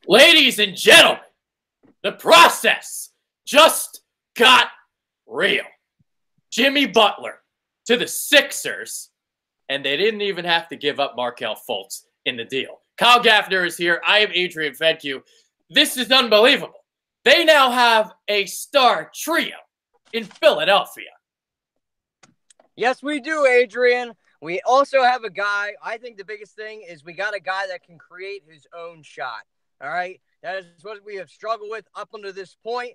Ladies and gentlemen, the process just got real. Jimmy Butler to the Sixers, and they didn't even have to give up Markelle Fultz in the deal. Kyle Gaffner is here. I am Adrian Fenke. This is unbelievable. They now have a star trio in Philadelphia. Yes, we do, Adrian. We also have a guy. I think the biggest thing is we got a guy that can create his own shot. All right? That is what we have struggled with up until this point.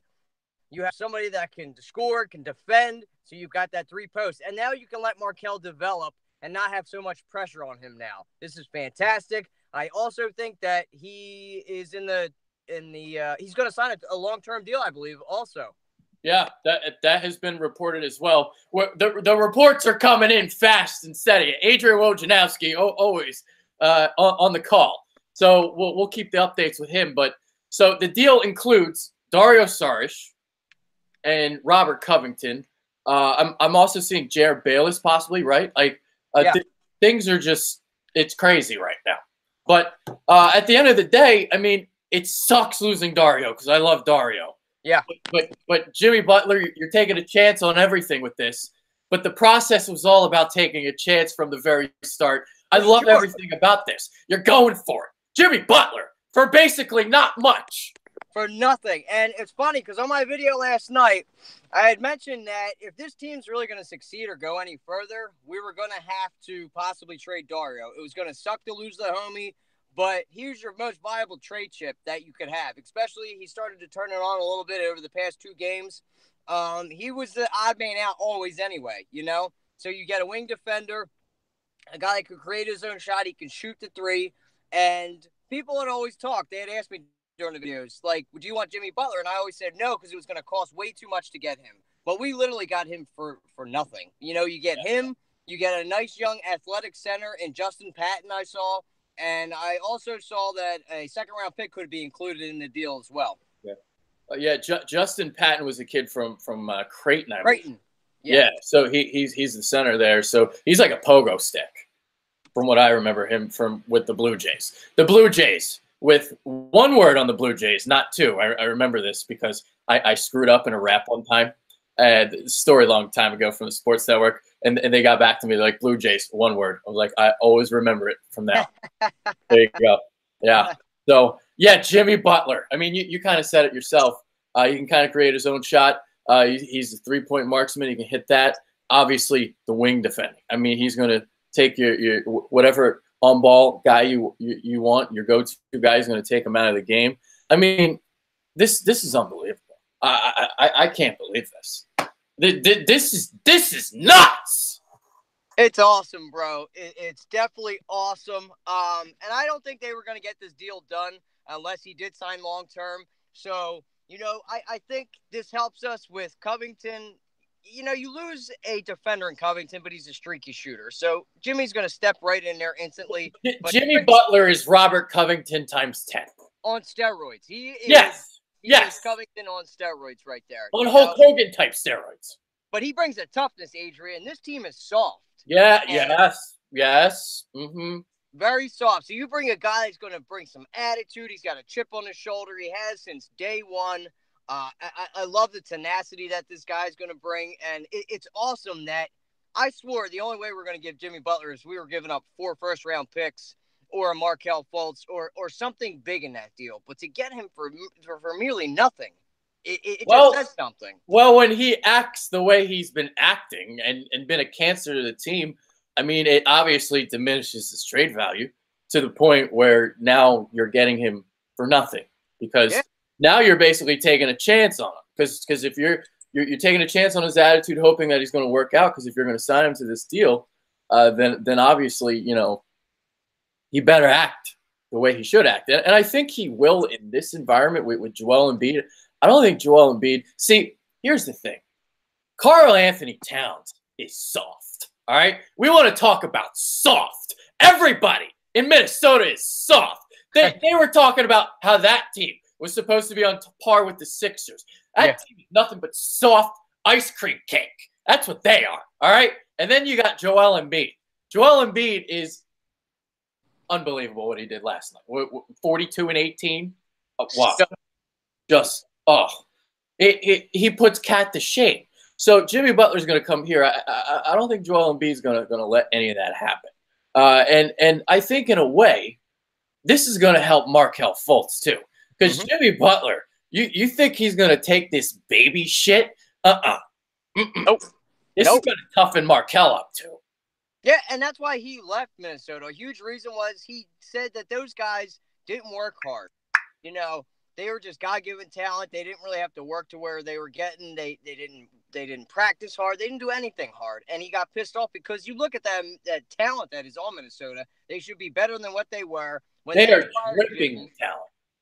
You have somebody that can score, can defend, so you've got that three posts. And now you can let Markelle develop and not have so much pressure on him now. This is fantastic. I also think that he is he's going to sign a long-term deal, I believe, also. Yeah, that has been reported as well. The reports are coming in fast and steady. Adrian Wojnarowski always on the call. So we'll keep the updates with him. But so the deal includes Dario Saric and Robert Covington. I'm also seeing Jared Bayless possibly, right? Like things are just it's crazy right now. But at the end of the day, I mean, it sucks losing Dario because I love Dario. Yeah. But Jimmy Butler, you're taking a chance on everything with this. But the process was all about taking a chance from the very start. I love everything about this. You're going for it. Jimmy Butler for basically not much. For nothing. And it's funny because on my video last night, I had mentioned that if this team's really going to succeed or go any further, we were going to have to possibly trade Dario. It was going to suck to lose the homie, but here's your most viable trade chip that you could have. Especially he started to turn it on a little bit over the past 2 games. He was the odd man out always anyway, you know? So you get a wing defender, a guy that could create his own shot. He can shoot the three. And people had always talked. They had asked me during the videos, like, would you want Jimmy Butler? And I always said no because it was going to cost way too much to get him. But we literally got him for nothing. You know, you get him, you get a nice young athletic center in Justin Patton I saw. And I also saw that a second-round pick could be included in the deal as well. Yeah. Justin Patton was a kid from Creighton. Creighton. Yeah. So he's the center there. So he's like a pogo stick. From what I remember him from with the Blue Jays. The Blue Jays, with one word on the Blue Jays, not 2. I remember this because I screwed up in a rap one time. A story long time ago from the Sports Network, and they got back to me like, Blue Jays, one word. I was like, I always remember it from now. There you go. Yeah. So, yeah, Jimmy Butler. I mean, you kind of said it yourself. He can kind of create his own shot. He's a three-point marksman. He can hit that. Obviously, the wing defending. I mean, he's going to take your whatever on-ball guy you want, your go-to guy is going to take him out of the game. I mean, this is unbelievable. I can't believe this. This is nuts. It's awesome, bro. It's definitely awesome. And I don't think they were going to get this deal done unless he did sign long-term. So, you know, I think this helps us with Covington. You know, you lose a defender in Covington, but he's a streaky shooter. So Jimmy's going to step right in there instantly. Jimmy Butler is Robert Covington times 10. On steroids. He is. Yes. Is Covington on steroids right there. On Hulk Hogan type steroids. But he brings a toughness, Adrian. This team is soft. Yeah, yes. Mm-hmm. Very soft. So you bring a guy that's going to bring some attitude. He's got a chip on his shoulder. He has since day one. I love the tenacity that this guy's going to bring, and it's awesome that I swore the only way we're going to give Jimmy Butler is we were giving up 4 first-round picks or a Markelle Fultz or something big in that deal. But to get him for merely nothing, it just says something. Well, when he acts the way he's been acting and been a cancer to the team, I mean, it obviously diminishes his trade value to the point where now you're getting him for nothing because now you're basically taking a chance on him. Because if you're taking a chance on his attitude, hoping that he's going to work out, because if you're going to sign him to this deal, then obviously, you know, he better act the way he should act. And I think he will in this environment with Joel Embiid. I don't think Joel Embiid – see, here's the thing. Karl Anthony Towns is soft, all right? We want to talk about soft. Everybody in Minnesota is soft. They were talking about how that team was supposed to be on par with the Sixers. That team is nothing but soft ice cream cake. That's what they are, all right? And then you got Joel Embiid. Joel Embiid is unbelievable what he did last night. 42 and 18. Wow. So, Just, he puts Cat to shame. So Jimmy Butler's going to come here. I don't think Joel Embiid's going to let any of that happen. And I think in a way, this is going to help Markelle Fultz too, because Jimmy Butler, you think he's going to take this baby shit? nope. This is going to toughen Markelle up too. Yeah, and that's why he left Minnesota. A huge reason was he said that those guys didn't work hard. You know, they were just God-given talent. They didn't really have to work to where they were getting. They didn't practice hard. They didn't do anything hard. And he got pissed off because you look at that talent that is on Minnesota. They should be better than what they were when they are dripping talent.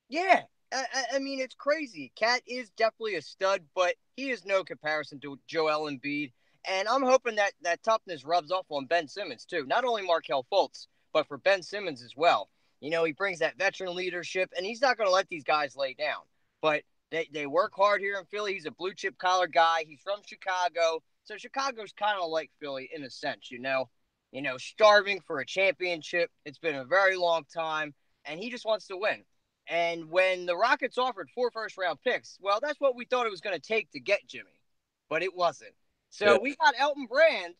Yeah. I mean, it's crazy. Cat is definitely a stud, but he is no comparison to Joel Embiid. And I'm hoping that toughness rubs off on Ben Simmons, too. Not only Markelle Fultz, but for Ben Simmons as well. You know, he brings that veteran leadership, and he's not going to let these guys lay down. But they work hard here in Philly. He's a blue-chip collar guy. He's from Chicago. So Chicago's kind of like Philly in a sense, you know, starving for a championship. It's been a very long time, and he just wants to win. And when the Rockets offered 4 first-round picks, well, that's what we thought it was going to take to get Jimmy. But it wasn't. So we got Elton Brand,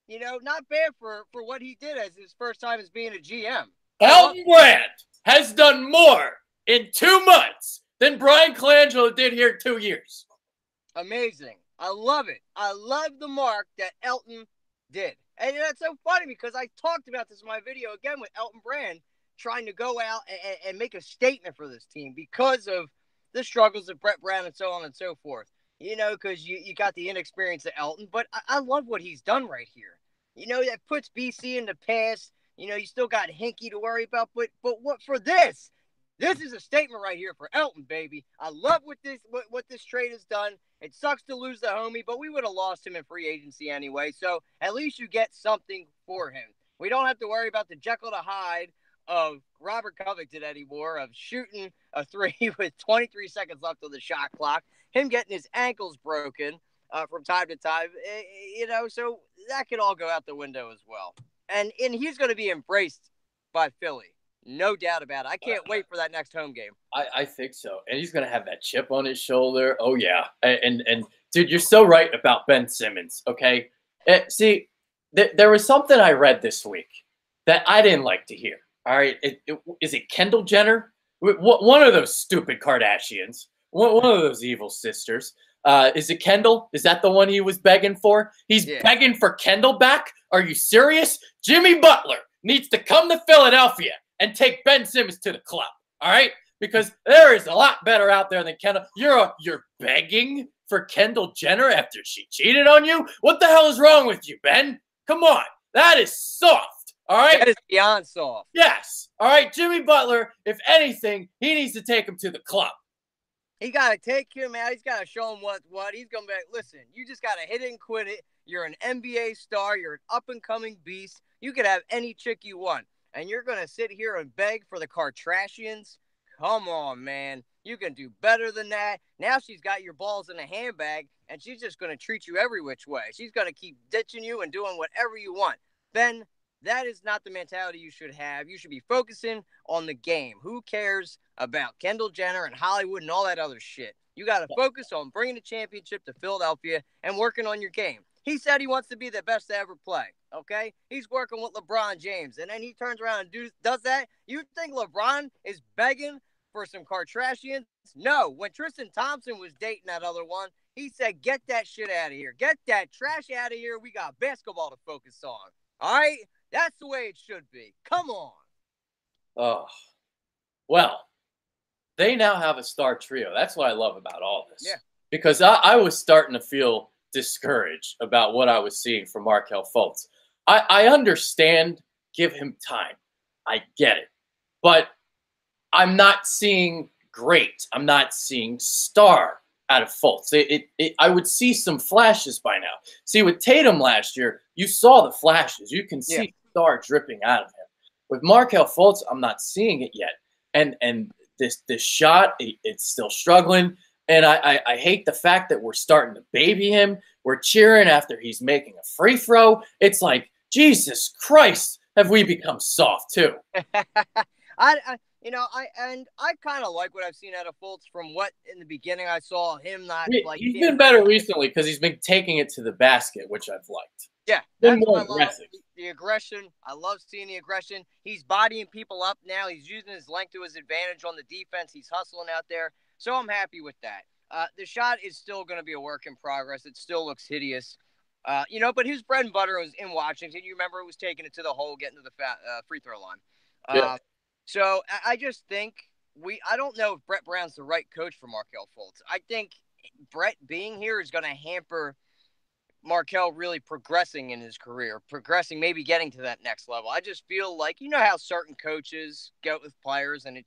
you know, not bad for what he did as his first time as being a GM. Elton Brand has done more in 2 months than Brian Colangelo did here in 2 years. Amazing. I love it. I love the mark that Elton did. And that's so funny because I talked about this in my video again with Elton Brand trying to go out and make a statement for this team because of the struggles of Brett Brown and so on and so forth. You know, because you got the inexperience of Elton, but I love what he's done right here. You know, that puts BC in the past. You know, you still got Hinkie to worry about, but what for this? This is a statement right here for Elton, baby. I love what this trade has done. It sucks to lose the homie, but we would have lost him in free agency anyway. So at least you get something for him. We don't have to worry about the Jekyll to Hyde of Robert Covington anymore, of shooting a 3 with 23 seconds left on the shot clock. Him getting his ankles broken from time to time, you know, so that could all go out the window as well. And he's going to be embraced by Philly. No doubt about it. I can't wait for that next home game. I think so. And he's going to have that chip on his shoulder. Oh, yeah. And dude, you're so right about Ben Simmons, okay? See, there was something I read this week that I didn't like to hear, all right? Is it Kendall Jenner? One of those stupid Kardashians. One of those evil sisters. Is it Kendall? Is that the one he was begging for? He's begging for Kendall back? Are you serious? Jimmy Butler needs to come to Philadelphia and take Ben Simmons to the club, all right? Because there is a lot better out there than Kendall. You're begging for Kendall Jenner after she cheated on you? What the hell is wrong with you, Ben? Come on. That is soft, all right? That is beyond soft. Yes. All right, Jimmy Butler, if anything, he needs to take him to the club. He got to take him out. He's got to show him what. He's going to be like, listen, you just got to hit it and quit it. You're an NBA star. You're an up-and-coming beast. You could have any chick you want. And you're going to sit here and beg for the Kardashians? Come on, man. You can do better than that. Now she's got your balls in a handbag, and she's just going to treat you every which way. She's going to keep ditching you and doing whatever you want. Ben, that is not the mentality you should have. You should be focusing on the game. Who cares about Kendall Jenner and Hollywood and all that other shit? You got to focus on bringing the championship to Philadelphia and working on your game. He said he wants to be the best to ever play, okay? He's working with LeBron James, and then he turns around and does that? You think LeBron is begging for some Kardashians? No. When Tristan Thompson was dating that other one, he said, get that shit out of here. Get that trash out of here. We got basketball to focus on, all right? That's the way it should be. Come on. Oh, well, they now have a star trio. That's what I love about all this. Yeah. Because I was starting to feel discouraged about what I was seeing from Markelle Fultz. I understand, give him time. I get it. But I'm not seeing great. I'm not seeing star out of Fultz. I would see some flashes by now. See, with Tatum last year, you saw the flashes. You can see star dripping out of him. With Markelle Fultz, I'm not seeing it yet. And this shot, it's still struggling. And I hate the fact that we're starting to baby him. We're cheering after he's making a free throw. It's like, Jesus Christ, have we become soft too? I kind of like what I've seen out of Fultz from what in the beginning I saw him not like He's being been afraid better to. recently because he's been taking it to the basket, which I've liked. Yeah, Been that's what more I love. aggressive. The aggression. I love seeing the aggression. He's bodying people up now. He's using his length to his advantage on the defense. He's hustling out there. So I'm happy with that. The shot is still going to be a work in progress. It still looks hideous. But his bread and butter was in Washington. You remember it was taking it to the hole, getting to the free throw line. Yeah. So I just think I don't know if Brett Brown's the right coach for Markelle Fultz. I think Brett being here is going to hamper Markelle really progressing in his career, progressing, maybe getting to that next level. I just feel like, how certain coaches go with players and it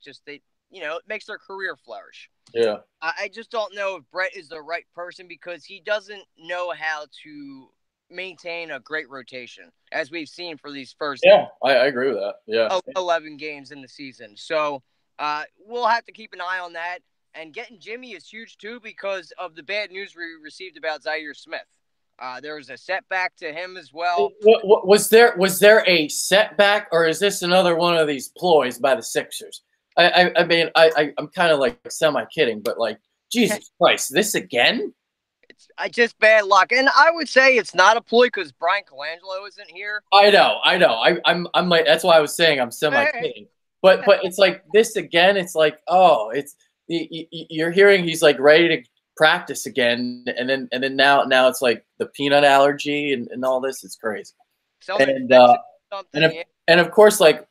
makes their career flourish. Yeah. I just don't know if Brett is the right person because he doesn't know how to maintain a great rotation, as we've seen for these first I agree with that. Yeah. 11 games in the season. So we'll have to keep an eye on that. And getting Jimmy is huge, too, because of the bad news we received about Zaire Smith. There was a setback to him as well. Was there a setback, or is this another one of these ploys by the Sixers? I mean, I'm kind of like semi-kidding, but like, Jesus Christ, this again? It's just bad luck. And I would say it's not a ploy because Brian Colangelo isn't here. I know. I'm like, that's why I was saying I'm semi-kidding. But it's like this again. It's like, oh, you're hearing he's like ready to practice again, and then now it's like the peanut allergy and all this. It's crazy. And of course, like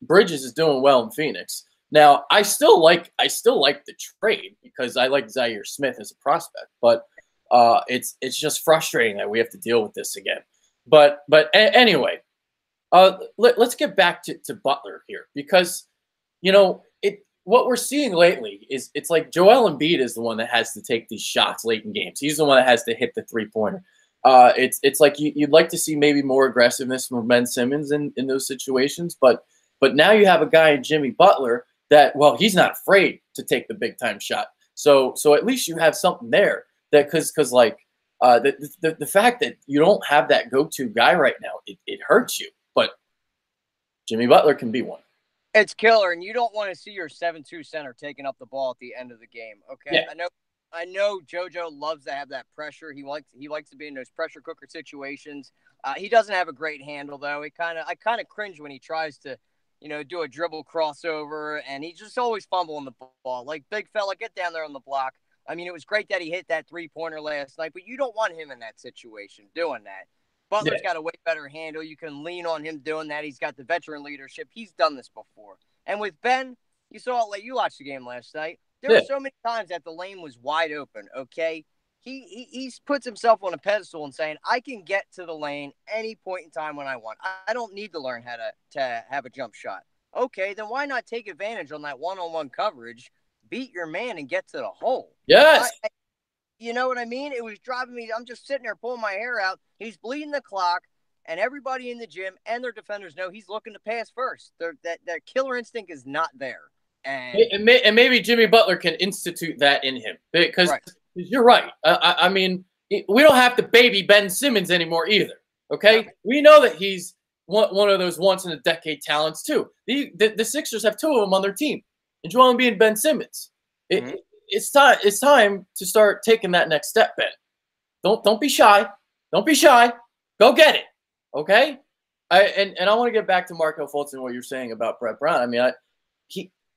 Bridges is doing well in Phoenix. Now I still like the trade because I like Zaire Smith as a prospect, but it's just frustrating that we have to deal with this again. But anyway, let's get back to Butler here because what we're seeing lately is it's like Joel Embiid is the one that has to take these shots late in games. He's the one that has to hit the three-pointer. It's like you'd like to see maybe more aggressiveness from Ben Simmons in those situations, but now you have a guy in Jimmy Butler that, well, he's not afraid to take the big-time shot. So at least you have something there that because like the fact that you don't have that go-to guy right now, it hurts you. But Jimmy Butler can be one. It's killer, and you don't want to see your 7-2 center taking up the ball at the end of the game. Okay, yeah. I know JoJo loves to have that pressure. He likes to be in those pressure cooker situations. He doesn't have a great handle though. I kind of cringe when he tries to, do a dribble crossover, and he's just always fumbling the ball. Like, big fella, get down there on the block. I mean, it was great that he hit that 3-pointer last night, but you don't want him in that situation doing that. Butler's got a way better handle. You can lean on him doing that. He's got the veteran leadership. He's done this before. And with Ben, you watched the game last night. There were so many times that the lane was wide open, okay? He puts himself on a pedestal and saying, I can get to the lane any point in time when I want. I don't need to learn how to have a jump shot. Okay, then why not take advantage on that one-on-one coverage, beat your man, and get to the hole? Yes. You know what I mean? It was driving me. I'm just sitting there pulling my hair out. He's bleeding the clock, and everybody in the gym and their defenders know he's looking to pass first. That killer instinct is not there. And maybe Jimmy Butler can institute that in him because you're right. I mean, we don't have to baby Ben Simmons anymore either. Okay, no. We know that he's one of those once-in-a-decade talents too. The Sixers have two of them on their team, and Joel Embiid and Ben Simmons. It's time to start taking that next step, Ben. Don't be shy. Don't be shy. Go get it. Okay? I want to get back to Markelle Fultz and what you're saying about Brett Brown. I mean,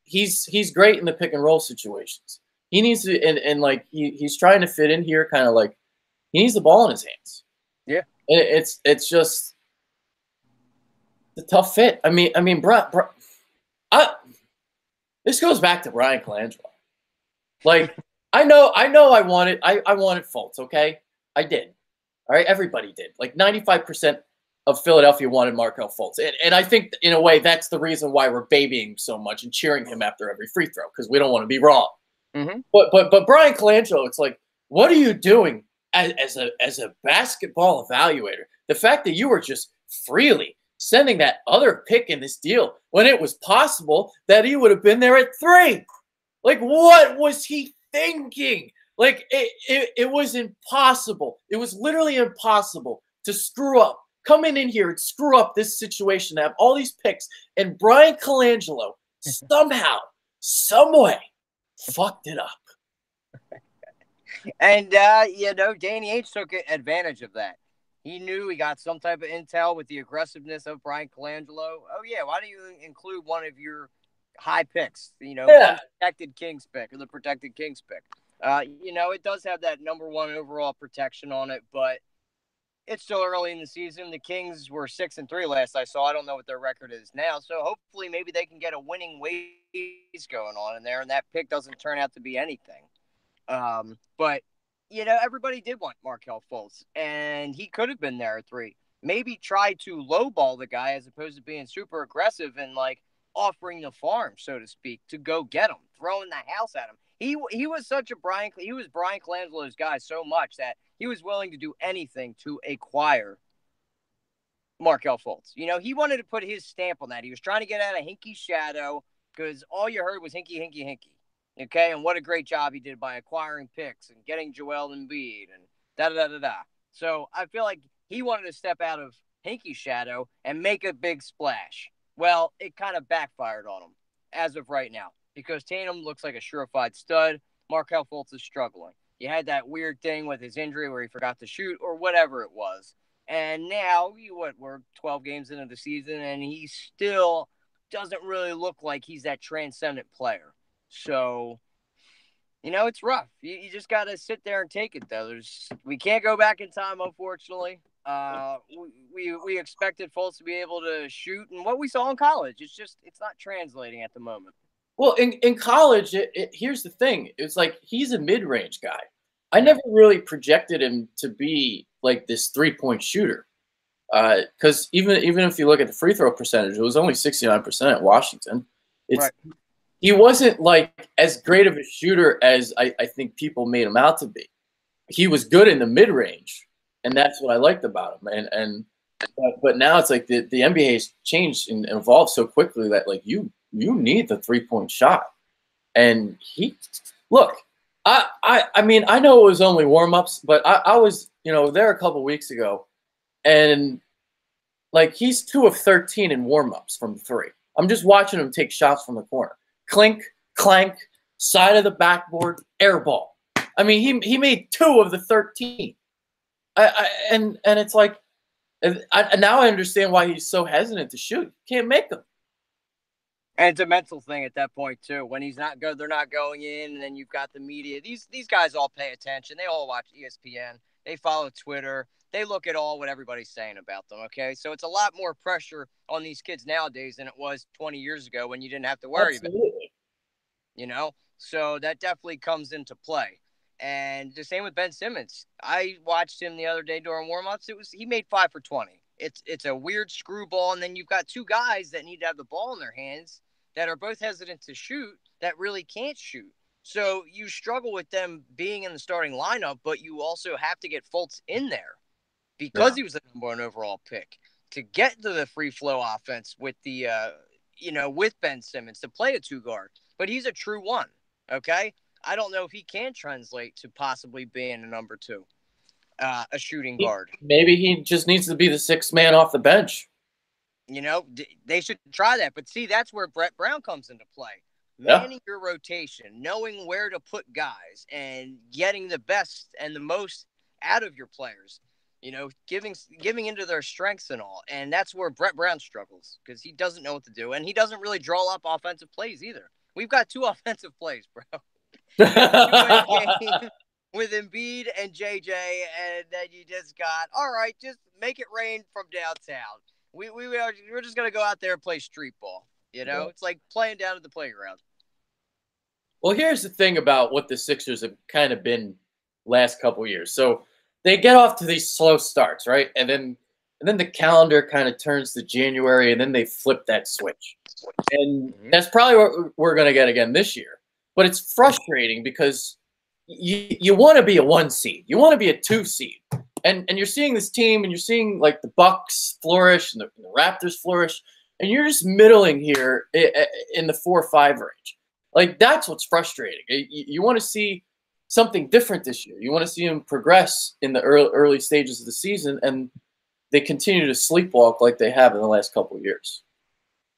he's great in the pick and roll situations. He needs to and like he's trying to fit in here, kind of like he needs the ball in his hands. Yeah. And it's just the tough fit. I mean, this goes back to Brian Colangelo. Like, I wanted Fultz, okay? I did. All right, everybody did. Like 95% of Philadelphia wanted Markelle Fultz. And I think in a way that's the reason why we're babying so much and cheering him after every free throw, because we don't want to be wrong. Mm-hmm. But Brian Colangelo, it's like, what are you doing as a basketball evaluator? The fact that you were just freely sending that other pick in this deal when it was possible that he would have been there at 3. Like, what was he thinking? Like, it was impossible. It was literally impossible to screw up, come in here and screw up this situation, to have all these picks, and Brian Colangelo somehow, some way, fucked it up. And, Danny Ainge took advantage of that. He knew he got some type of intel with the aggressiveness of Brian Colangelo. Oh, yeah, why don't you include one of your high picks, unprotected Kings pick or the protected Kings pick? It does have that number one overall protection on it, but it's still early in the season. The Kings were 6-3 last I saw. I don't know what their record is now. So hopefully maybe they can get a winning ways going on in there, and that pick doesn't turn out to be anything. But everybody did want Markelle Fultz, and he could have been there at 3. Maybe try to lowball the guy as opposed to being super aggressive and offering the farm, so to speak, to go get him, throwing the house at him. He was such a Brian Colangelo's guy so much that he was willing to do anything to acquire Markelle Fultz. He wanted to put his stamp on that. He was trying to get out of Hinkie shadow because all you heard was Hinkie. Okay, and what a great job he did by acquiring picks and getting Joel Embiid and da-da-da-da-da. So I feel like he wanted to step out of Hinkie's shadow and make a big splash. Well, it kind of backfired on him as of right now because Tatum looks like a surefire stud. Markelle Fultz is struggling. You had that weird thing with his injury where he forgot to shoot or whatever it was. And now, we're 12 games into the season, and he still doesn't really look like he's that transcendent player. So, it's rough. You just got to sit there and take it, though. We can't go back in time, unfortunately. We expected Fultz to be able to shoot, and what we saw in college, it's not translating at the moment. Well, in college, here's the thing. It's like he's a mid-range guy. I never really projected him to be like this three-point shooter. Because even if you look at the free throw percentage, it was only 69% at Washington. Right. He wasn't like as great of a shooter as I think people made him out to be. He was good in the mid-range, and that's what I liked about him. But now it's like the NBA has changed and evolved so quickly that like you need the three-point shot. And I mean, I know it was only warm-ups, but I was, there a couple weeks ago, and like he's 2 of 13 in warm-ups from 3. I'm just watching him take shots from the corner. Clink, clank, side of the backboard, air ball. I mean, he made 2 of the 13. And it's like, now I understand why he's so hesitant to shoot. Can't make them. And it's a mental thing at that point too. When he's not good, they're not going in, and then you've got the media. These guys all pay attention. They all watch ESPN. They follow Twitter. They look at what everybody's saying about them. Okay, so it's a lot more pressure on these kids nowadays than it was 20 years ago when you didn't have to worry about it. So that definitely comes into play. And the same with Ben Simmons. I watched him the other day during warm-ups. He made 5 for 20. It's a weird screwball, and then you've got 2 guys that need to have the ball in their hands that are both hesitant to shoot that really can't shoot. So you struggle with them being in the starting lineup, but you also have to get Fultz in there because he was the number 1 overall pick to get to the free flow offense with the with Ben Simmons to play a 2 guard. But he's a true 1. Okay, I don't know if he can translate to possibly being a number 2. A shooting guard. Maybe he just needs to be the 6th man off the bench. They should try that. But see, that's where Brett Brown comes into play. Manning your rotation, knowing where to put guys, and getting the best and the most out of your players. Giving into their strengths and all. And that's where Brett Brown struggles because he doesn't know what to do. And he doesn't really draw up offensive plays either. We've got 2 offensive plays, bro. With Embiid and JJ, and then you just got, all right, just make it rain from downtown. We're just going to go out there and play street ball. It's like playing down at the playground. Well, here's the thing about what the Sixers have kind of been last couple years. So they get off to these slow starts, right? And then the calendar kind of turns to January, and then they flip that switch. And that's probably what we're going to get again this year. But it's frustrating because you want to be a 1 seed. You want to be a 2 seed. And you're seeing this team, and you're seeing like the Bucks flourish and the Raptors flourish, and you're just middling here in the 4 or 5 range. Like, that's what's frustrating. You want to see something different this year. You want to see them progress in the early stages of the season, and they continue to sleepwalk like they have in the last couple of years.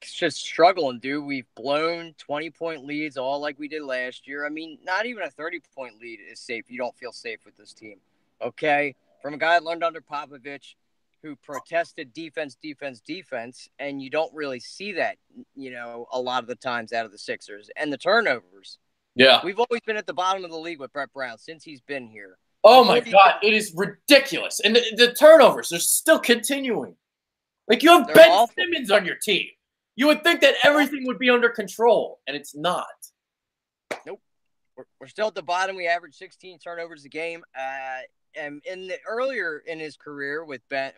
It's just struggling, dude. We've blown 20-point leads all like we did last year. I mean, not even a 30-point lead is safe. You don't feel safe with this team. Okay? From a guy that learned under Popovich who protested defense, defense, defense, and you don't really see that, a lot of the times out of the Sixers. And the turnovers. Yeah. We've always been at the bottom of the league with Brett Brown since he's been here. Oh, my God. It is ridiculous. And the turnovers are still continuing. Like, you have They're Ben awful. Simmons on your team. You would think that everything would be under control, and it's not. Nope. We're still at the bottom. We average 16 turnovers a game. And earlier in his career with Brett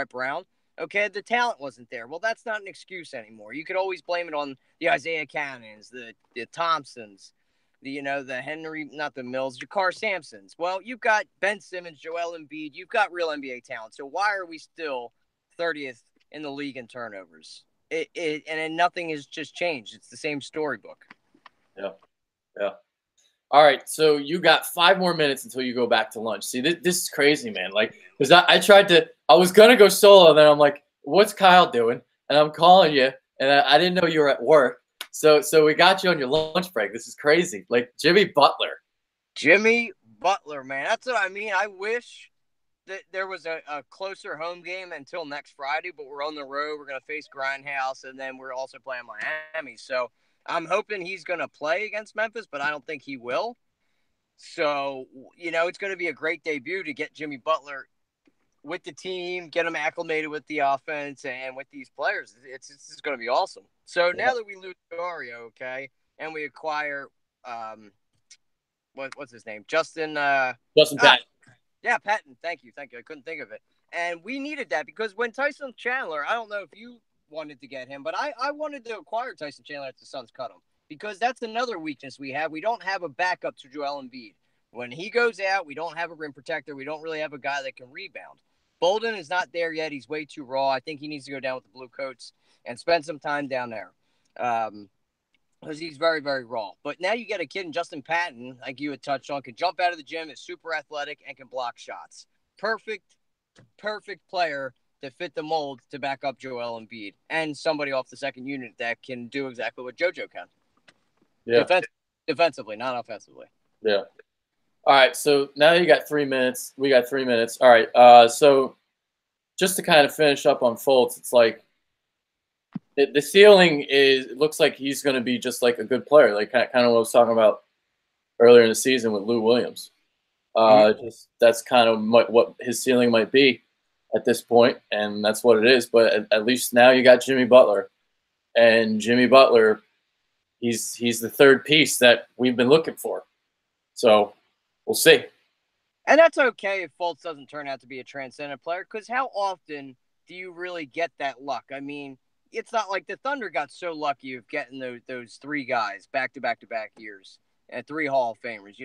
Brown, okay, the talent wasn't there. Well, that's not an excuse anymore. You could always blame it on the Isaiah Cannons, the Thompsons, the Henry, not the Mills, Jakar Sampsons. Well, you've got Ben Simmons, Joel Embiid. You've got real NBA talent. So why are we still 30th in the league in turnovers? And nothing has just changed. It's the same storybook. Yeah. All right, so you got 5 more minutes until you go back to lunch. See, this is crazy, man. Like, because I was gonna go solo, then I'm like, what's Kyle doing? And I'm calling you, and I didn't know you were at work. So we got you on your lunch break. This is crazy. Like Jimmy Butler, man. That's what I mean. I wish that there was a closer home game until next Friday, but we're on the road. We're going to face Grindhouse, and then we're also playing Miami. So I'm hoping he's going to play against Memphis, but I don't think he will. So, it's going to be a great debut to get Jimmy Butler with the team, get him acclimated with the offense and with these players. It's going to be awesome. So now that we lose Dario, okay, and we acquire what's his name? Justin Patton. Yeah, Patton. Thank you. I couldn't think of it. And we needed that because when Tyson Chandler, I don't know if you wanted to get him, but I wanted to acquire Tyson Chandler if the Suns cut him because that's another weakness we have. We don't have a backup to Joel Embiid. When he goes out, we don't have a rim protector. We don't really have a guy that can rebound. Bolden is not there yet. He's way too raw. I think he needs to go down with the Blue Coats and spend some time down there. Because he's very, very raw. But now you get a kid in Justin Patton, like you had touched on, can jump out of the gym, is super athletic, and can block shots. Perfect player to fit the mold to back up Joel Embiid. And somebody off the second unit that can do exactly what JoJo can. Yeah. Defensively, not offensively. Yeah. All right, so now you got 3 minutes. We got 3 minutes. All right, so just to kind of finish up on Fultz, it's like the ceiling looks like he's going to be just like a good player, like kind of what I was talking about earlier in the season with Lou Williams. That's kind of what his ceiling might be at this point, and that's what it is. But at least now you got Jimmy Butler, and Jimmy Butler, he's the third piece that we've been looking for. So we'll see. And that's okay if Fultz doesn't turn out to be a transcendent player, because how often do you really get that luck? I mean, it's not like the Thunder got so lucky of getting those 3 guys back-to-back years and 3 Hall of Famers.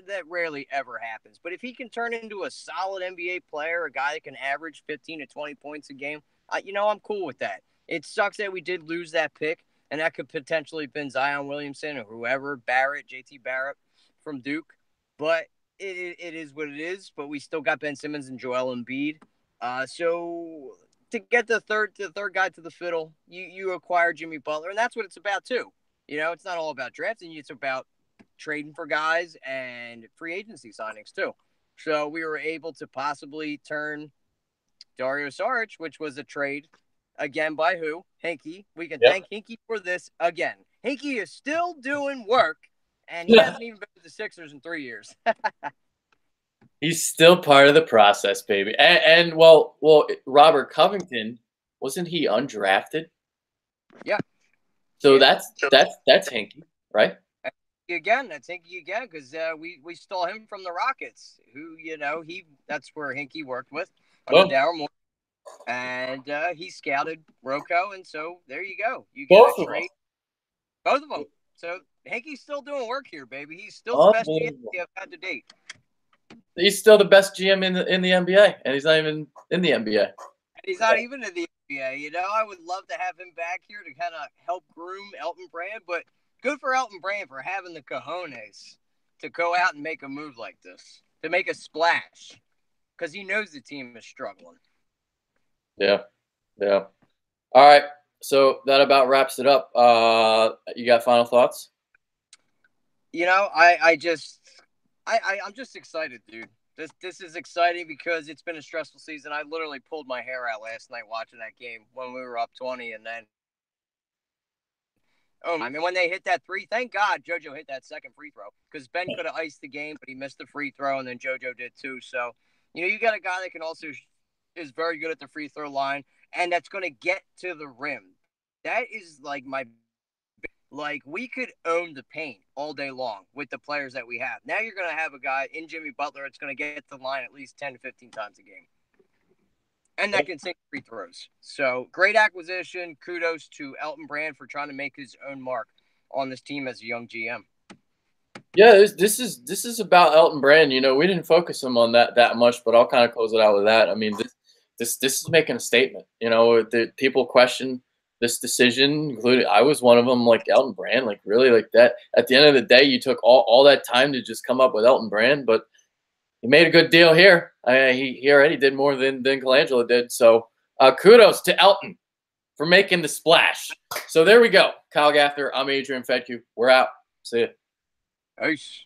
That rarely ever happens. But if he can turn into a solid NBA player, a guy that can average 15 to 20 points a game, I'm cool with that. It sucks that we did lose that pick, and that could potentially have been Zion Williamson or whoever, JT Barrett from Duke. But it is what it is. But we still got Ben Simmons and Joel Embiid. So to get the third guy to the fiddle, you acquire Jimmy Butler, and that's what it's about too. It's not all about drafting; it's about trading for guys and free agency signings too. So we were able to possibly turn Dario Saric, which was a trade again by who? Hinkie. We can thank Hinkie for this again. Hinkie is still doing work, and he hasn't even been to the Sixers in 3 years. He's still part of the process, baby. And well, Robert Covington, wasn't he undrafted? Yeah. So that's Hinkie, right? That's Hinkie again, because we stole him from the Rockets, who that's where Hinkie worked with under Daryl Morey, and he scouted Rocco, and so there you go. You get a trade, both of them. So Hinkie's still doing work here, baby. He's still the best GM we have had to date. He's still the best GM in the NBA, and he's not even in the NBA. He's not even in the NBA. I would love to have him back here to kind of help groom Elton Brand, but good for Elton Brand for having the cojones to go out and make a move like this, to make a splash, because he knows the team is struggling. Yeah. All right. So that about wraps it up. You got final thoughts? You know, I'm just excited, dude. This is exciting because it's been a stressful season. I literally pulled my hair out last night watching that game when we were up 20, and then I mean, when they hit that three, thank God JoJo hit that second free throw because Ben could have iced the game, but he missed the free throw, and then JoJo did too. So, you know, you got a guy that can also is very good at the free throw line, and that's going to get to the rim. That is like we could own the paint all day long with the players that we have. Now you're going to have a guy in Jimmy Butler that's going to get to the line at least 10 to 15 times a game. And that can sink free throws. So great acquisition. Kudos to Elton Brand for trying to make his own mark on this team as a young GM. Yeah, this is about Elton Brand. You know, we didn't focus him on that much, but I'll kind of close it out with that. I mean, this is making a statement. You know, the people question this decision, including I was one of them. Like Elton Brand, like really, like that. At the end of the day, you took all that time to just come up with Elton Brand, but he made a good deal here. He already did more than Colangelo did. So kudos to Elton for making the splash. So there we go. Kyle Gaffner, I'm Adrian Fedke. We're out. See ya. Peace.